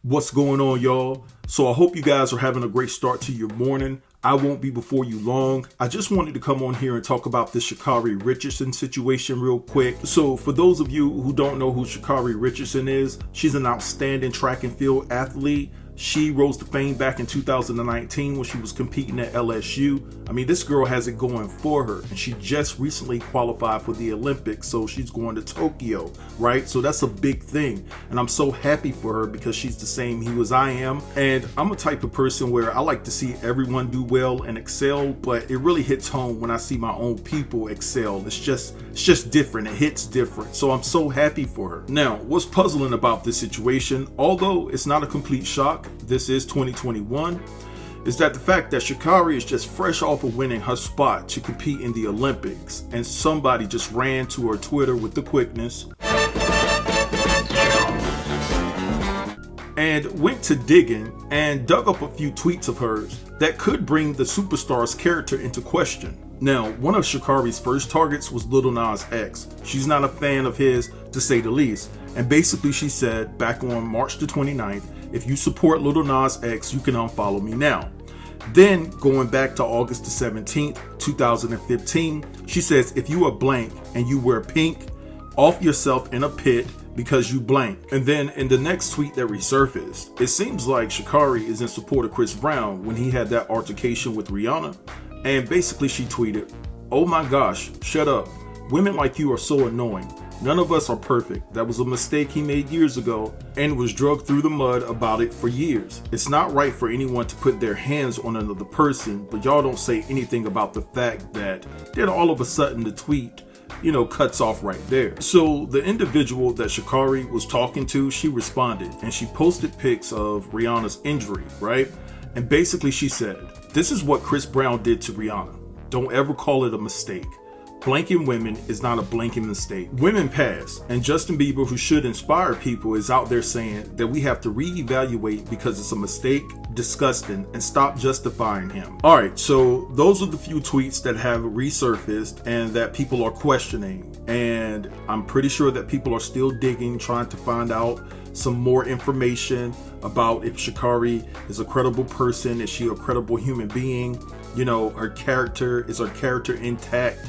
What's going on, y'all? So I hope you guys are having a great start to your morning. I won't be before you long. I just wanted to come on here and talk about this Sha'Carri Richardson situation real quick. So for those of you who don't know who Sha'Carri Richardson is, she's an outstanding track and field athlete. She rose to fame back in 2019 when she was competing at LSU. I mean, this girl has it going for her, and she just recently qualified for the Olympics, so she's going to Tokyo, right? So that's a big thing, and I'm so happy for her because she's the same hue as I am. And I'm a type of person where I like to see everyone do well and excel, but it really hits home when I see my own people excel. It's just different. It hits different. So I'm so happy for her. Now, what's puzzling about this situation, although it's not a complete shock, this is 2021, is that the fact that Sha'Carri is just fresh off of winning her spot to compete in the Olympics, and somebody just ran to her Twitter with the quickness and went to digging and dug up a few tweets of hers that could bring the superstar's character into question. Now, one of Sha'Carri's first targets was Lil Nas X. She's not a fan of his, to say the least, and basically she said back on March the 29th, if you support Lil Nas X, you can unfollow me now. Then, going back to August the 17th, 2015, she says, if you are blank and you wear pink, off yourself in a pit because you blank. And then in the next tweet that resurfaced, it seems like Sha'Carri is in support of Chris Brown when he had that altercation with Rhianna. And basically she tweeted, "Oh my gosh, shut up. Women like you are so annoying. None of us are perfect. That was a mistake he made years ago and was dragged through the mud about it for years. It's not right for anyone to put their hands on another person, but y'all don't say anything about the fact that then all of a sudden the tweet, cuts off right there." So the individual that Sha'Carri was talking to, she responded and she posted pics of Rihanna's injury, right? And basically she said, "This is what Chris Brown did to Rihanna. Don't ever call it a mistake. Blanking women is not a blanking mistake. Women pass, and Justin Bieber, who should inspire people, is out there saying that we have to reevaluate because it's a mistake, disgusting, and stop justifying him." All right, so those are the few tweets that have resurfaced and that people are questioning, and I'm pretty sure that people are still digging, trying to find out some more information about if Sha'Carri is a credible person, is she a credible human being, her character, is her character intact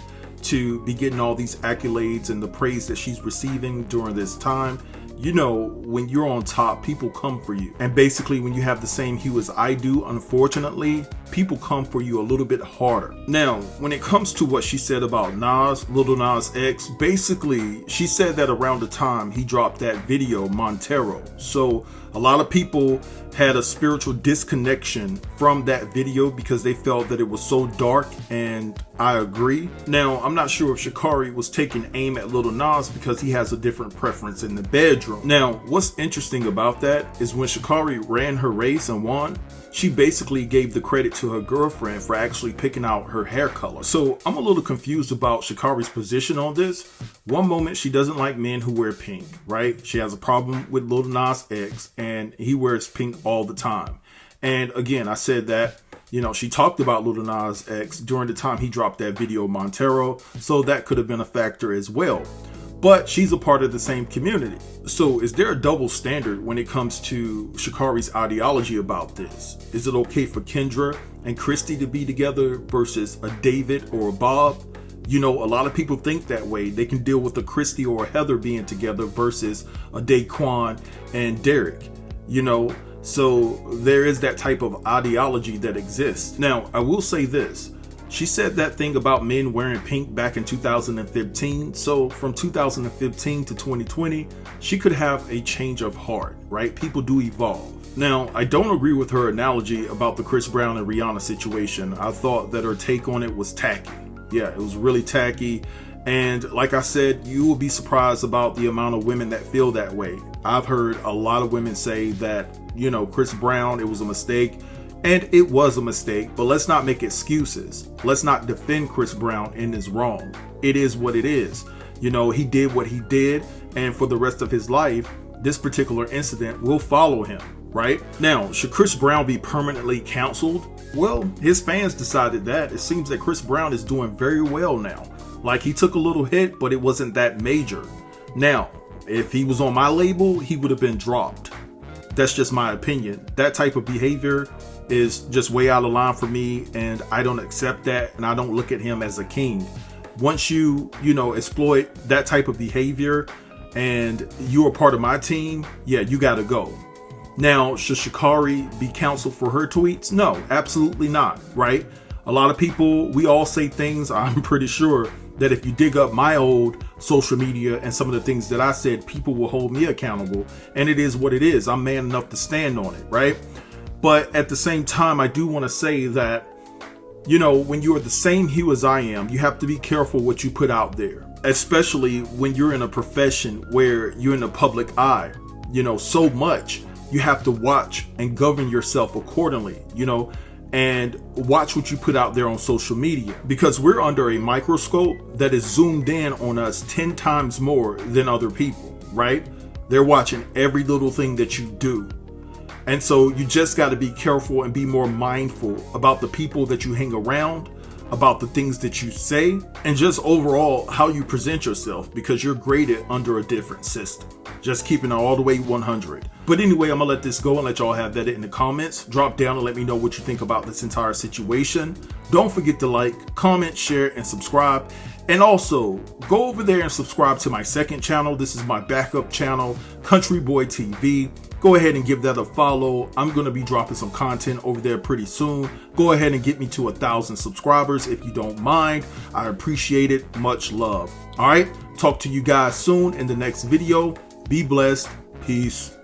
to be getting all these accolades and the praise that she's receiving during this time. When you're on top, people come for you. And basically, when you have the same hue as I do, unfortunately, people come for you a little bit harder. Now, when it comes to what she said about Lil Nas X, basically, she said that around the time he dropped that video, Montero. So a lot of people had a spiritual disconnection from that video because they felt that it was so dark, and I agree. Now, I'm not sure if Sha'Carri was taking aim at Lil Nas because he has a different preference in the bedroom. Now, what's interesting about that is when Sha'Carri ran her race and won, she basically gave the credit to her girlfriend for actually picking out her hair color. So I'm a little confused about Sha'Carri's position on this. One moment she doesn't like men who wear pink, right? She has a problem with Lil Nas X and he wears pink all the time. And again, I said that, she talked about Lil Nas X during the time he dropped that video Montero, so that could have been a factor as well. But she's a part of the same community. So is there a double standard when it comes to Sha'Carri's ideology about this? Is it okay for Kendra and Christy to be together versus a David or a Bob? A lot of people think that way. They can deal with a Christy or a Heather being together versus a Daquan and Derek, So there is that type of ideology that exists. Now, I will say this. She said that thing about men wearing pink back in 2015. So from 2015 to 2020, she could have a change of heart, right? People do evolve. Now, I don't agree with her analogy about the Chris Brown and Rihanna situation. I thought that her take on it was tacky. Yeah, it was really tacky. And like I said, you will be surprised about the amount of women that feel that way. I've heard a lot of women say that, Chris Brown, it was a mistake. And it was a mistake, but let's not make excuses. Let's not defend Chris Brown in his wrong. It is what it is. He did what he did, and for the rest of his life, this particular incident will follow him, right? Now, should Chris Brown be permanently canceled? Well, his fans decided that. It seems that Chris Brown is doing very well now. Like, he took a little hit, but it wasn't that major. Now, if he was on my label, he would have been dropped. That's just my opinion. That type of behavior is just way out of line for me, and I don't accept that, and I don't look at him as a king. Once you exploit that type of behavior and you're a part of my team, yeah, you gotta go. Now, should Sha'Carri be counseled for her tweets? No, absolutely not, right? A lot of people, we all say things, I'm pretty sure, that if you dig up my old social media and some of the things that I said, people will hold me accountable. And it is what it is. I'm man enough to stand on it, right? But at the same time, I do want to say that, when you are the same hue as I am, you have to be careful what you put out there, especially when you're in a profession where you're in the public eye, so much. You have to watch and govern yourself accordingly, and watch what you put out there on social media, because we're under a microscope that is zoomed in on us 10 times more than other people, right? They're watching every little thing that you do. And so you just got to be careful and be more mindful about the people that you hang around, about the things that you say, and just overall how you present yourself, because you're graded under a different system. Just keeping it all the way 100. But anyway, I'm gonna let this go and let y'all have that in the comments. Drop down and let me know what you think about this entire situation. Don't forget to like, comment, share, and subscribe. And also, go over there and subscribe to my second channel. This is my backup channel, Country Boy TV. Go ahead and give that a follow. I'm going to be dropping some content over there pretty soon. Go ahead and get me to 1,000 subscribers if you don't mind. I appreciate it. Much love. All right. Talk to you guys soon in the next video. Be blessed. Peace.